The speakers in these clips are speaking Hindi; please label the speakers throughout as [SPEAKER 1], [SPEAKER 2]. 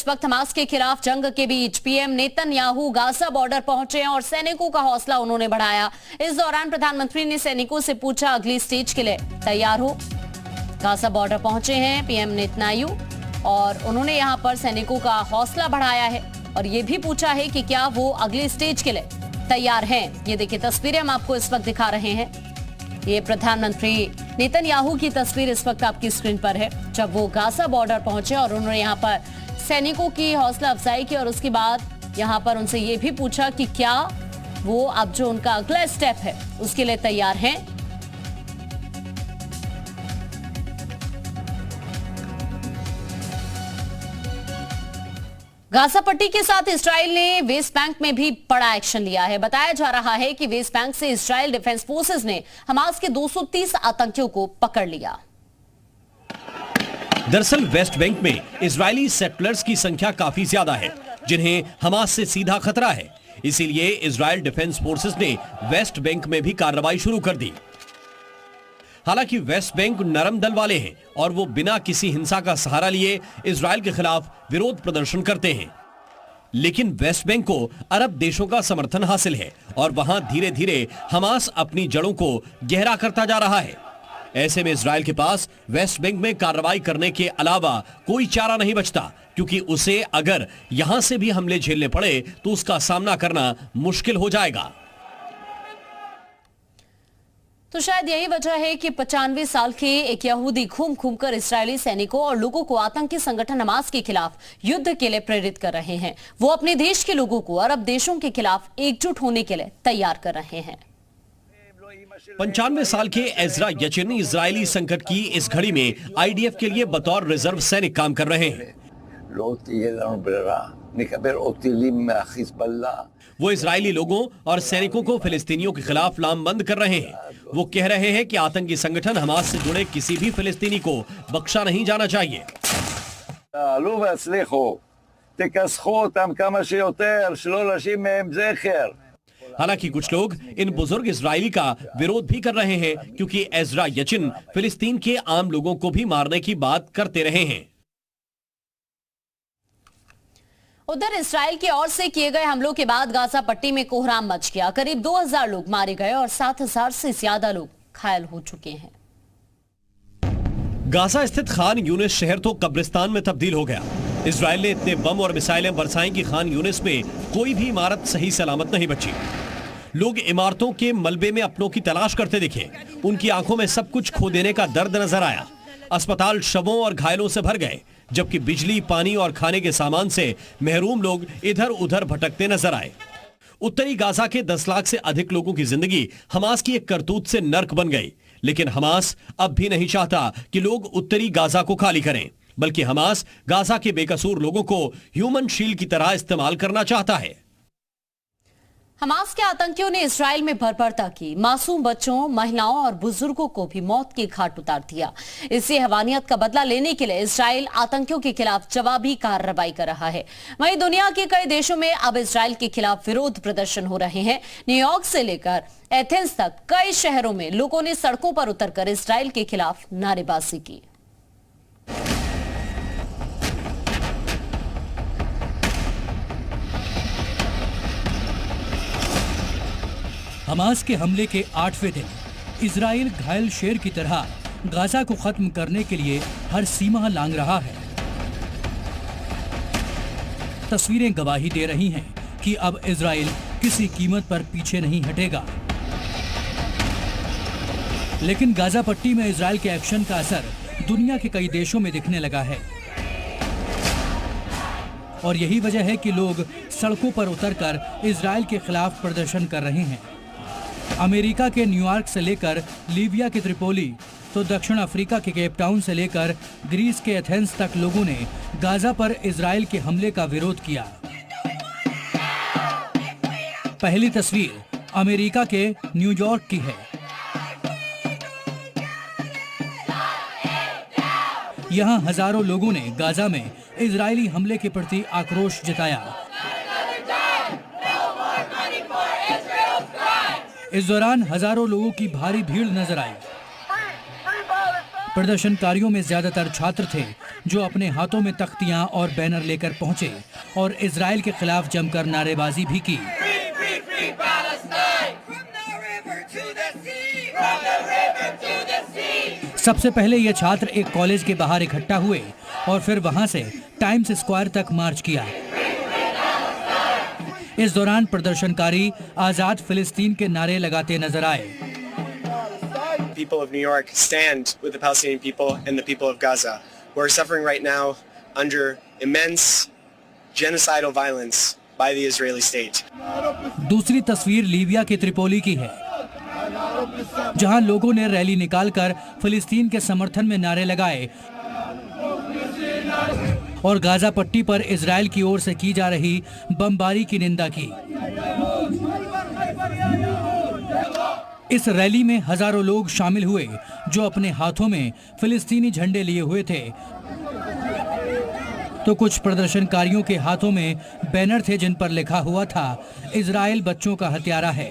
[SPEAKER 1] इस वक्त हमास के खिलाफ जंग के बीच पीएम नेतन्याहू गाजा बॉर्डर पहुंचे हैं और सैनिकों का हौसला उन्होंने बढ़ाया। इस दौरान प्रधानमंत्री ने सैनिकों से पूछा, अगली स्टेज के लिए तैयार हो। गाजा बॉर्डर पहुंचे हैं पीएम नेतन्याहू और उन्होंने यहां पर सैनिकों का हौसला बढ़ाया है और ये भी पूछा है कि क्या वो अगली स्टेज के लिए तैयार हैं। ये देखिए तस्वीरें हम आपको इस वक्त दिखा रहे हैं। ये प्रधानमंत्री नेतन्याहू की तस्वीर इस वक्त आपकी स्क्रीन पर है, जब वो गाजा बॉर्डर पहुंचे और उन्होंने यहाँ पर सैनिकों की हौसला अफजाई की और उसके बाद यहाँ पर उनसे ये भी पूछा कि क्या वो अब जो उनका अगला स्टेप है उसके लिए तैयार हैं। गाजा पट्टी के साथ इजराइल ने वेस्ट बैंक में भी बड़ा एक्शन लिया है। बताया जा रहा है कि वेस्ट बैंक से इजराइल डिफेंस फोर्सेस ने हमास के 230 आतंकियों को पकड़ लिया।
[SPEAKER 2] दरअसल वेस्ट बैंक में इजरायली सेटलर्स की संख्या काफी ज्यादा है, जिन्हें हमास से सीधा खतरा है। इसीलिए इजराइल डिफेंस फोर्सेस ने वेस्ट बैंक में भी कार्रवाई शुरू कर दी। हालांकि वेस्ट बैंक नरम दल वाले हैं और वो बिना किसी हिंसा का सहारा लिए इजराइल के खिलाफ विरोध प्रदर्शन करते हैं। लेकिन वेस्ट बैंक को अरब देशों का समर्थन हासिल है और वहां धीरे धीरे हमास अपनी जड़ों को गहरा करता जा रहा है। ऐसे में इजराइल के पास वेस्ट बैंक में कार्रवाई करने के अलावा कोई चारा नहीं बचता, क्योंकि उसे अगर यहां से भी हमले झेलने पड़े तो उसका सामना करना मुश्किल हो जाएगा।
[SPEAKER 1] तो शायद यही वजह है कि 95 साल के एक यहूदी घूम घूम कर इस्राएली सैनिकों और लोगों को आतंकी संगठन हमास के खिलाफ युद्ध के लिए प्रेरित कर रहे हैं। वो अपने देश के लोगों को अरब देशों के खिलाफ एकजुट होने के लिए तैयार कर रहे हैं।
[SPEAKER 2] 95 साल के एजरा यचिन इजरायली संकट की इस घड़ी में आईडीएफ के लिए बतौर रिजर्व सैनिक काम कर रहे हैं। वो इजरायली लोगों और सैनिकों को फिलिस्तीनियों के खिलाफ लामबंद कर रहे हैं। वो कह रहे हैं कि आतंकी संगठन हमास से जुड़े किसी भी फिलिस्तीनी को बख्शा नहीं जाना चाहिए। हालांकि कुछ लोग इन बुजुर्ग इजरायली का विरोध भी कर रहे हैं, क्योंकि एजरा यचिन फिलिस्तीन के आम लोगों को भी मारने की बात करते रहे हैं।
[SPEAKER 1] उधर इस्राएल की ओर से किए गए हमलों के बाद गाजा पट्टी में कोहराम मच गया। करीब 2000 लोग मारे गए और 7000 से ज्यादा लोग घायल हो चुके हैं।
[SPEAKER 2] गाजा स्थित खान यूनिस शहर तो कब्रिस्तान में तब्दील हो गया। इजराइल ने इतने बम और मिसाइलें बरसाई कि खान यूनिस में कोई भी इमारत सही सलामत नहीं बची। लोग इमारतों के मलबे में अपनों की तलाश करते दिखे। उनकी आंखों में सब कुछ खो देने का दर्द नजर आया। अस्पताल शवों और घायलों से भर गए, जबकि बिजली, पानी और खाने के सामान से महरूम लोग इधर उधर भटकते नजर आए। उत्तरी गाजा के 10 लाख से अधिक लोगों की जिंदगी हमास की एक करतूत से नर्क बन गई। लेकिन हमास अब भी नहीं चाहता कि लोग उत्तरी गाजा को खाली करें, बल्कि हमास गाजा के बेकसूर लोगों को ह्यूमन शील्ड की तरह इस्तेमाल करना चाहता है।
[SPEAKER 1] हमास के आतंकियों ने इस्राएल में बर्बरता की, मासूम बच्चों, महिलाओं और बुजुर्गों को भी मौत के घाट उतार दिया। इसी हैवानियत का बदला लेने के लिए इस्राएल आतंकियों के खिलाफ जवाबी कार्रवाई कर रहा है। वहीं दुनिया के कई देशों में अब इस्राएल के खिलाफ विरोध प्रदर्शन हो रहे हैं। न्यूयॉर्क से लेकर एथेंस तक कई शहरों में लोगों ने सड़कों पर उतरकर इस्राएल के खिलाफ नारेबाजी की।
[SPEAKER 3] हमास के हमले के 8वें दिन इजराइल घायल शेर की तरह गाजा को खत्म करने के लिए हर सीमा लांघ रहा है। तस्वीरें गवाही दे रही हैं कि अब इजराइल किसी कीमत पर पीछे नहीं हटेगा। लेकिन गाजा पट्टी में इजराइल के एक्शन का असर दुनिया के कई देशों में दिखने लगा है और यही वजह है कि लोग सड़कों पर उतरकर इजराइल के खिलाफ प्रदर्शन कर रहे हैं। अमेरिका के न्यूयॉर्क से लेकर लीबिया के त्रिपोली तो दक्षिण अफ्रीका के केप टाउन से लेकर ग्रीस के एथेंस तक लोगों ने गाजा पर इजराइल के हमले का विरोध किया। पहली तस्वीर अमेरिका के न्यूयॉर्क की है। यहां हजारों लोगों ने गाजा में इजरायली हमले के प्रति आक्रोश जताया। इस दौरान हजारों लोगों की भारी भीड़ नजर आई। प्रदर्शनकारियों में ज्यादातर छात्र थे जो अपने हाथों में तख्तियां और बैनर लेकर पहुंचे और इजराइल के खिलाफ जमकर नारेबाजी भी की। सबसे पहले ये छात्र एक कॉलेज के बाहर इकट्ठा हुए और फिर वहां से टाइम्स स्क्वायर तक मार्च किया। इस दौरान प्रदर्शनकारी आजाद फिलिस्तीन के नारे लगाते नजर आए।
[SPEAKER 4] People of New York stand with the Palestinian people and the people of Gaza, who are suffering right now under immense genocidal violence by the Israeli state.
[SPEAKER 3] दूसरी तस्वीर लीबिया के त्रिपोली की है, जहां लोगों ने रैली निकालकर फिलिस्तीन के समर्थन में नारे लगाए और गाजा पट्टी पर इजराइल की ओर से की जा रही बमबारी की निंदा की। इस रैली में हजारों लोग शामिल हुए जो अपने हाथों में फिलिस्तीनी झंडे लिए हुए थे, तो कुछ प्रदर्शनकारियों के हाथों में बैनर थे जिन पर लिखा हुआ था इजराइल बच्चों का हत्यारा है।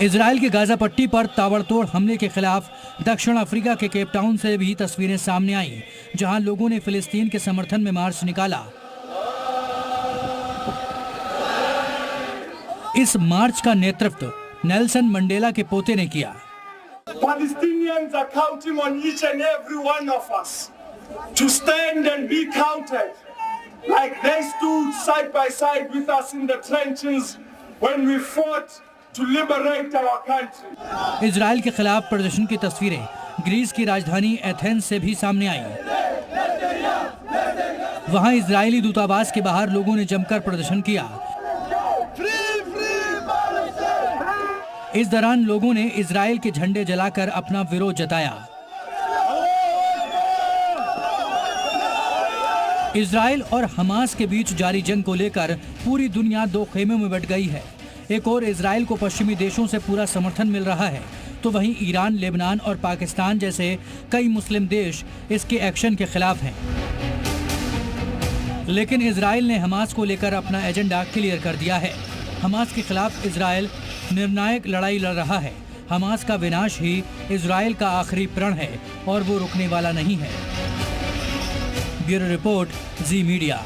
[SPEAKER 3] इजराइल के गाजा पट्टी पर ताबड़तोड़ हमले के खिलाफ दक्षिण अफ्रीका के केप टाउन से भी तस्वीरें सामने आईं, जहां लोगों ने फिलिस्तीन के समर्थन में मार्च निकाला। इस मार्च का नेतृत्व नेल्सन मंडेला के पोते ने किया।
[SPEAKER 5] Palestinians are counting on each and every one of us to stand and be counted, like they stood side by side with us in the trenches when we fought to liberate our country.
[SPEAKER 3] Israel के खिलाफ प्रदर्शन की तस्वीरें ग्रीस की राजधानी एथेंस से भी सामने आई। वहां इजरायली दूतावास के बाहर लोगों ने जमकर प्रदर्शन किया। इस दौरान लोगों ने इजराइल के झंडे जलाकर अपना विरोध जताया। इजराइल और हमास के बीच जारी जंग को लेकर पूरी दुनिया दो खेमों में बंट गई है। एक और इजराइल को पश्चिमी देशों से पूरा समर्थन मिल रहा है, तो वहीं ईरान, लेबनान और पाकिस्तान जैसे कई मुस्लिम देश इसके एक्शन के खिलाफ हैं। लेकिन इजराइल ने हमास को लेकर अपना एजेंडा क्लियर कर दिया है। हमास के खिलाफ इजराइल निर्णायक लड़ाई लड़ रहा है। हमास का विनाश ही इजराइल का आखिरी प्रण है और वो रुकने वाला नहीं है। ब्यूरो रिपोर्ट, जी मीडिया।